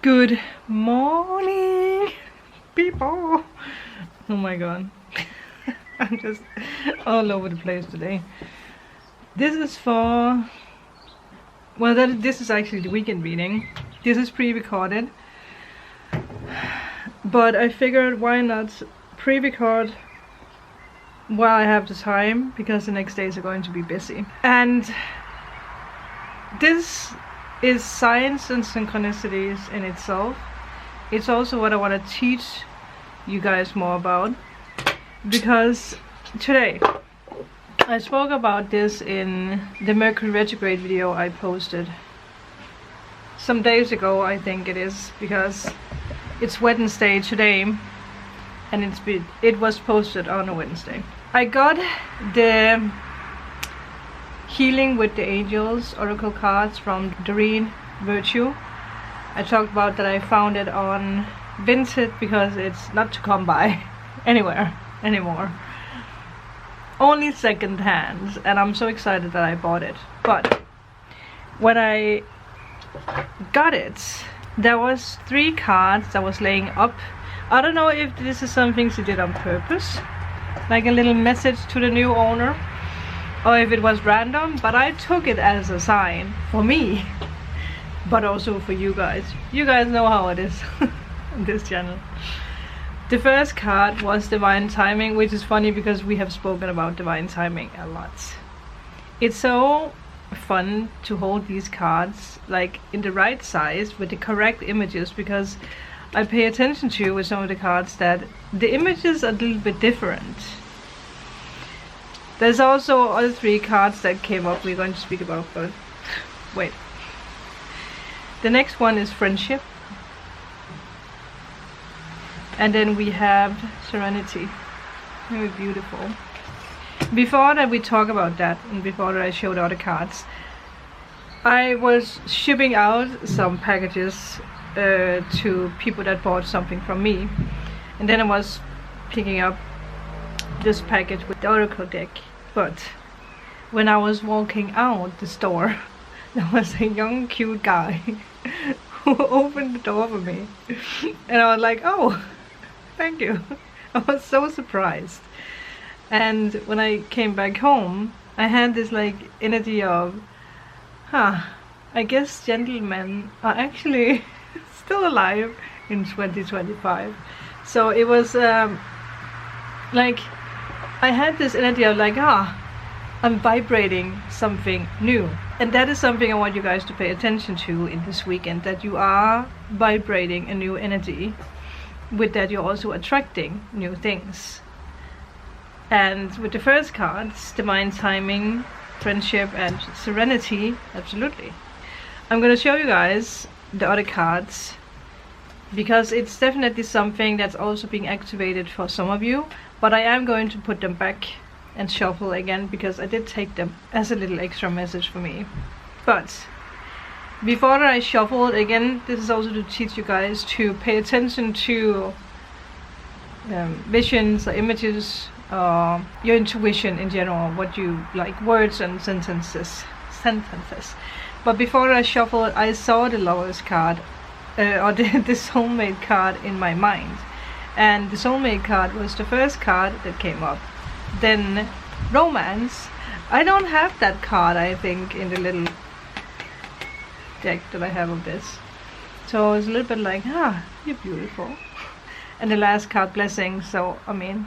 Good morning, people. Oh my god. I'm just all over the place today. This is for... well, this is actually the weekend reading. This is pre-recorded. But I figured why not pre-record while I have the time, because the next days are going to be busy. And this is science and synchronicities in itself. It's also what I want to teach you guys more about, because today I spoke about this in the Mercury retrograde video I posted some days ago, I think it is, because it's Wednesday today and it was posted on a Wednesday. I got the Healing with the Angels oracle cards from Doreen Virtue. I talked about that I found it on Vinted because it's not to come by anywhere anymore. Only second hand, and I'm so excited that I bought it. But when I got it, there was 3 cards that was laying up. I don't know if this is something she did on purpose, like a little message to the new owner, or if it was random, but I took it as a sign for me, but also for you guys. You guys know how it is on this channel. The first card was Divine Timing, which is funny because we have spoken about Divine Timing a lot. It's so fun to hold these cards like in the right size with the correct images, because I pay attention to with some of the cards that the images are a little bit different. There's also other 3 cards that came up we're going to speak about, but wait. The next one is Friendship. And then we have Serenity. Very beautiful. Before that we talk about that, and before that I showed all the cards, I was shipping out some packages to people that bought something from me. And then I was picking up this package with the oracle deck, but when I was walking out the store, there was a young cute guy who opened the door for me, and I was like, oh, thank you. I was so surprised. And when I came back home, I had this like energy of, I guess gentlemen are actually still alive in 2025. So it was like I had this energy of like, I'm vibrating something new. And that is something I want you guys to pay attention to in this weekend, that you are vibrating a new energy. With that you're also attracting new things. And with the first cards, Divine Timing, Friendship and Serenity, absolutely. I'm going to show you guys the other cards, because it's definitely something that's also being activated for some of you. But I am going to put them back and shuffle again, because I did take them as a little extra message for me. But before I shuffle it again, this is also to teach you guys to pay attention to visions or images, your intuition in general, what you like, words and sentences. But before I shuffle it, I saw the Lover's card, or the Soulmate card in my mind. And the Soulmate card was the first card that came up. Then Romance. I don't have that card, I think, in the little deck that I have of this. So it's a little bit like, you're beautiful. And the last card, Blessings. So I mean,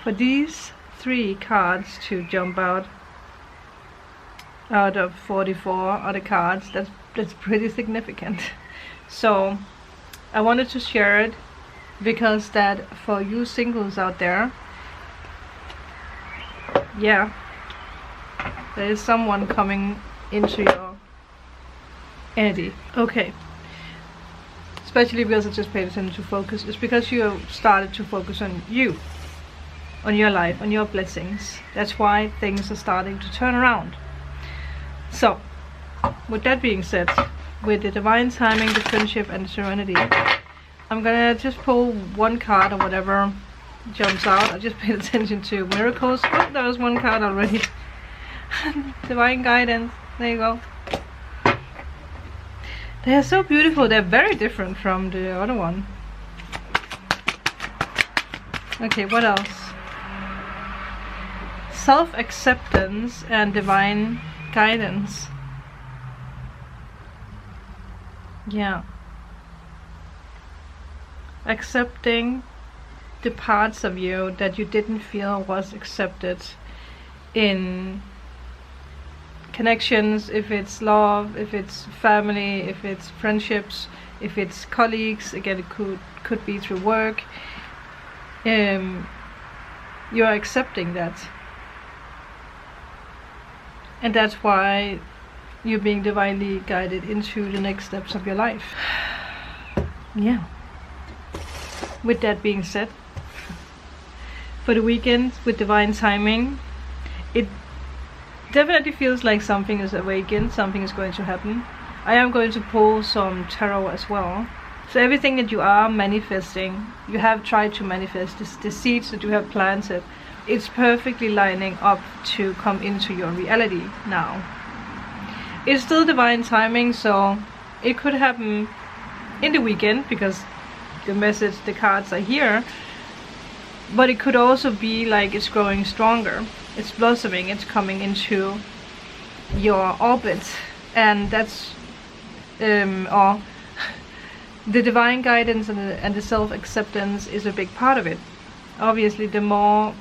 for these 3 cards to jump out of 44 other cards, that's pretty significant. So I wanted to share it, because that for you singles out there, yeah, there is someone coming into your energy. Okay, especially because I just paid attention to focus. It's because you have started to focus on you, on your life, on your blessings. That's why things are starting to turn around. So with that being said, with the Divine Timing, the Friendship and the Serenity, I'm gonna just pull 1 card or whatever jumps out. I just paid attention to Miracles. Oh, there was 1 card already. Divine Guidance. There you go. They are so beautiful. They're very different from the other one. Okay, what else? Self-acceptance and divine guidance. Yeah. Accepting the parts of you that you didn't feel was accepted in connections, if it's love, if it's family, if it's friendships, if it's colleagues. Again, it could be through work. You're accepting that, and that's why you're being divinely guided into the next steps of your life. Yeah. With that being said, for the weekend with divine timing, it definitely feels like something is awakened, something is going to happen. I am going to pull some tarot as well. So everything that you are manifesting, you have tried to manifest, the seeds that you have planted, it's perfectly lining up to come into your reality now. It's still divine timing, so it could happen in the weekend because the message, the cards are here. But it could also be like it's growing stronger, it's blossoming, it's coming into your orbit, and that's or the divine guidance and the self-acceptance is a big part of it. Obviously, the more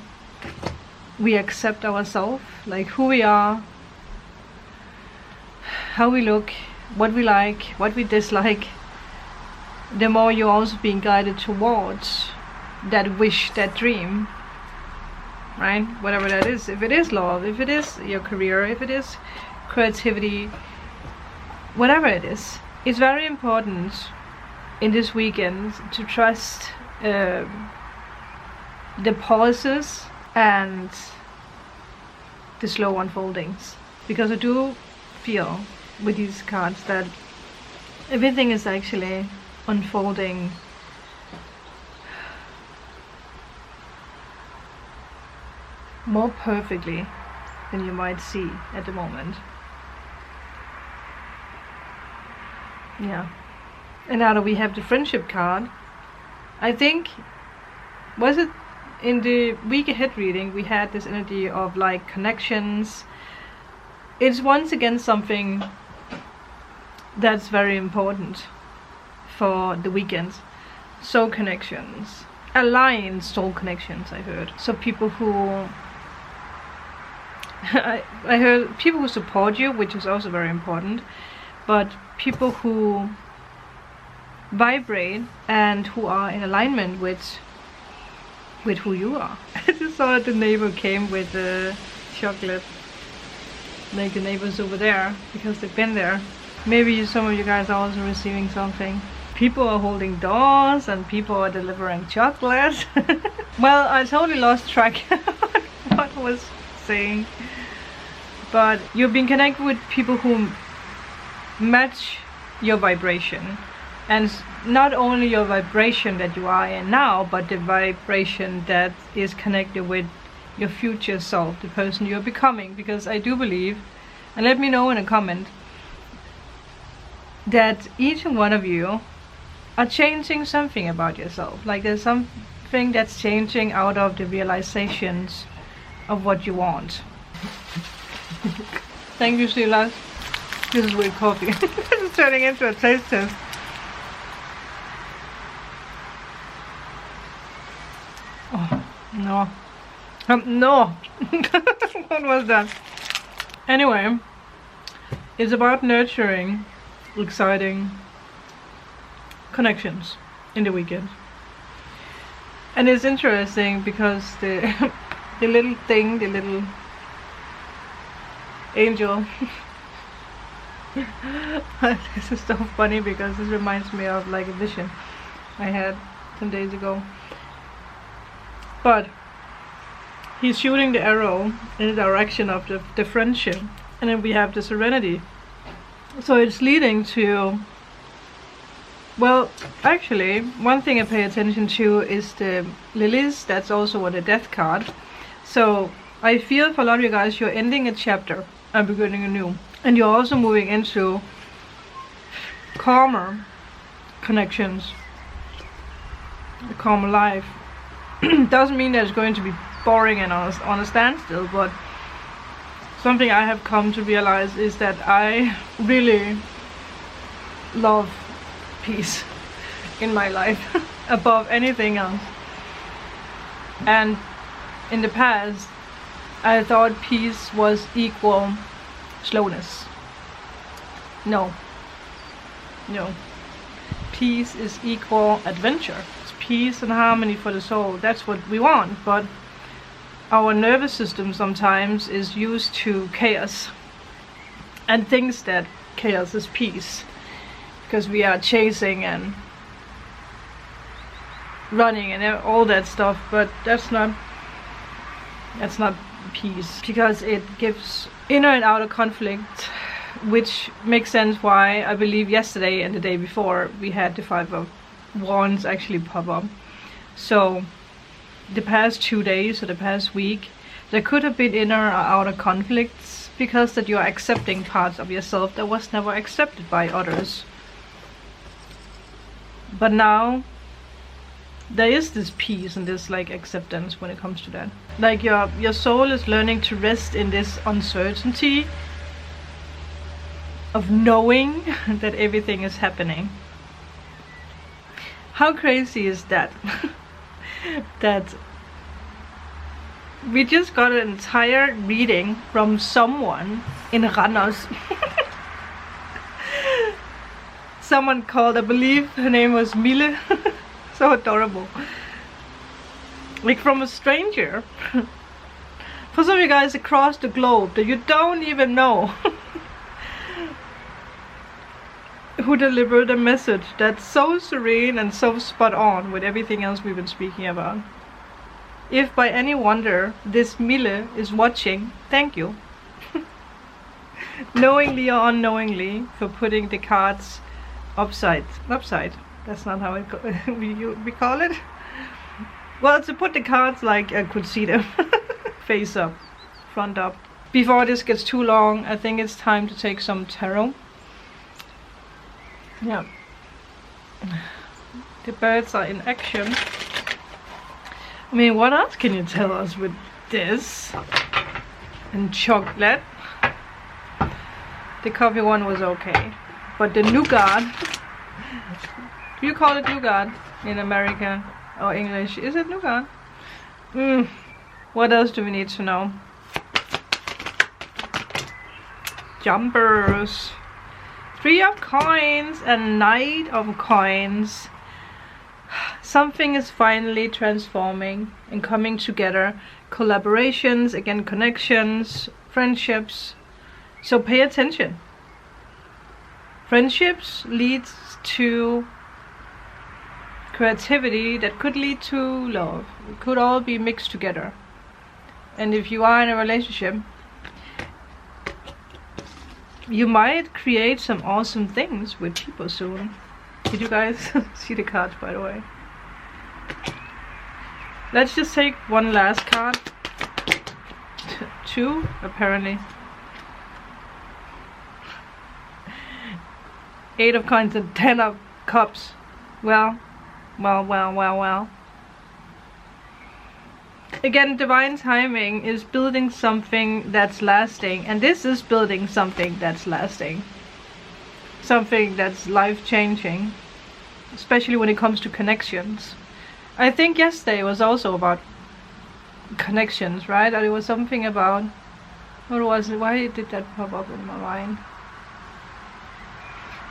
we accept ourselves, like who we are, how we look, what we like, what we dislike, the more you're also being guided towards that wish, that dream, right? Whatever that is. If it is love, if it is your career, if it is creativity, whatever it is, it's very important in this weekend to trust the pauses and the slow unfoldings, because I do feel with these cards that everything is actually unfolding more perfectly than you might see at the moment. Yeah. And now that we have the friendship card, I think, was it in the week ahead reading, we had this energy of like connections. It's once again something that's very important for the weekend. Soul connections, aligned soul connections, I heard. So people who I heard people who support you, which is also very important, but people who vibrate and who are in alignment with who you are. I just saw that the neighbor came with chocolate, like the neighbors over there, because they've been there. Maybe some of you guys are also receiving something. People are holding doors and people are delivering chocolate. Well, I totally lost track what I was saying, but you've been connected with people who match your vibration, and not only your vibration that you are in now, but the vibration that is connected with your future self, the person you're becoming. Because I do believe, and let me know in a comment, that each and one of you are changing something about yourself. Like there's something that's changing out of the realizations of what you want. Thank you, Silas. This is weird coffee. This is turning into a taste test. Oh, no. No. What was that? Anyway, it's about nurturing exciting connections in the weekend. And it's interesting because the little thing, the little angel this is so funny because this reminds me of like a vision I had some days ago. But he's shooting the arrow in the direction of the friendship, and then we have the serenity. So it's leading to, well, actually, one thing I pay attention to is the lilies. That's also on the death card. So I feel for a lot of you guys, you're ending a chapter and beginning a new. And you're also moving into calmer connections, a calmer life. Doesn't mean that it's going to be boring and on a standstill, but something I have come to realize is that I really love peace in my life above anything else. And in the past, I thought peace was equal slowness. No. Peace is equal adventure. It's peace and harmony for the soul. That's what we want. But our nervous system sometimes is used to chaos and thinks that chaos is peace, because we are chasing and running and all that stuff. But that's not peace, because it gives inner and outer conflict, which makes sense why I believe yesterday and the day before we had the 5 of Wands actually pop up. So the past 2 days or the past week, there could have been inner or outer conflicts, because that you are accepting parts of yourself that was never accepted by others. But now there is this peace and this like acceptance when it comes to that. Like your soul is learning to rest in this uncertainty of knowing that everything is happening. How crazy is that? That we just got an entire reading from someone in Randers. Someone called, I believe her name was Mille. So adorable. Like from a stranger. For some of you guys across the globe that you don't even know who delivered a message that's so serene and so spot on with everything else we've been speaking about. If by any wonder this Mille is watching, thank you. Knowingly or unknowingly, for putting the cards upside. That's not how we call it. Well, to put the cards like I could see them. Face up, front up. Before this gets too long, I think it's time to take some tarot. Yeah. The birds are in action. I mean, what else can you tell us with this? And chocolate. The coffee one was okay. But the nougat, do you call it nougat in America or English? Is it nougat? What else do we need to know? Jumpers. 3 of coins and Knight of coins. Something is finally transforming and coming together. Collaborations, again connections, friendships. So pay attention. Friendships leads to creativity that could lead to love. It could all be mixed together. And if you are in a relationship, you might create some awesome things with people soon. Did you guys see the cards, by the way? Let's just take one last card. 2, apparently. 8 of coins and 10 of cups. Well. Again, divine timing is building something that's lasting, and this is building something that's lasting. Something that's life-changing, especially when it comes to connections. I think yesterday was also about connections, right? Or it was something about, what was it? Why did that pop up in my mind?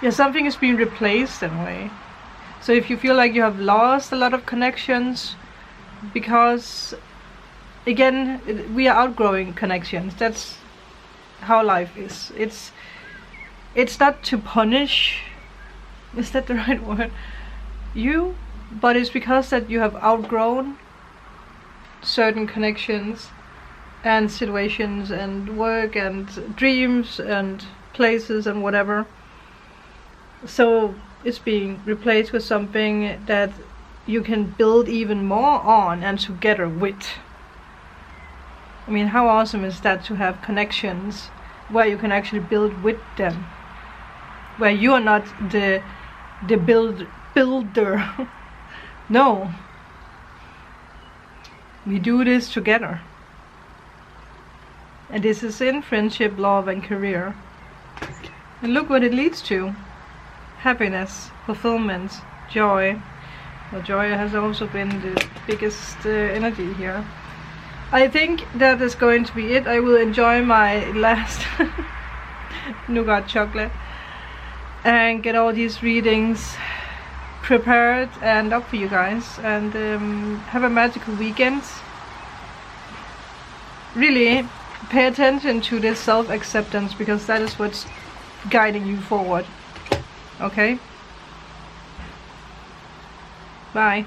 Yeah, something is being replaced in a way. So if you feel like you have lost a lot of connections, because again, we are outgrowing connections. That's how life is. It's not to punish, is that the right word? You, but it's because that you have outgrown certain connections and situations and work and dreams and places and whatever. So it's being replaced with something that you can build even more on and together with. I mean, how awesome is that, to have connections where you can actually build with them? where you are not the builder. No, we do this together, and this is in friendship, love, and career. And look what it leads to: happiness, fulfillment, joy. Well, joy has also been the biggest energy here. I think that is going to be it. I will enjoy my last nougat chocolate and get all these readings prepared and up for you guys, and have a magical weekend. Really pay attention to this self-acceptance, because that is what's guiding you forward. Okay? Bye.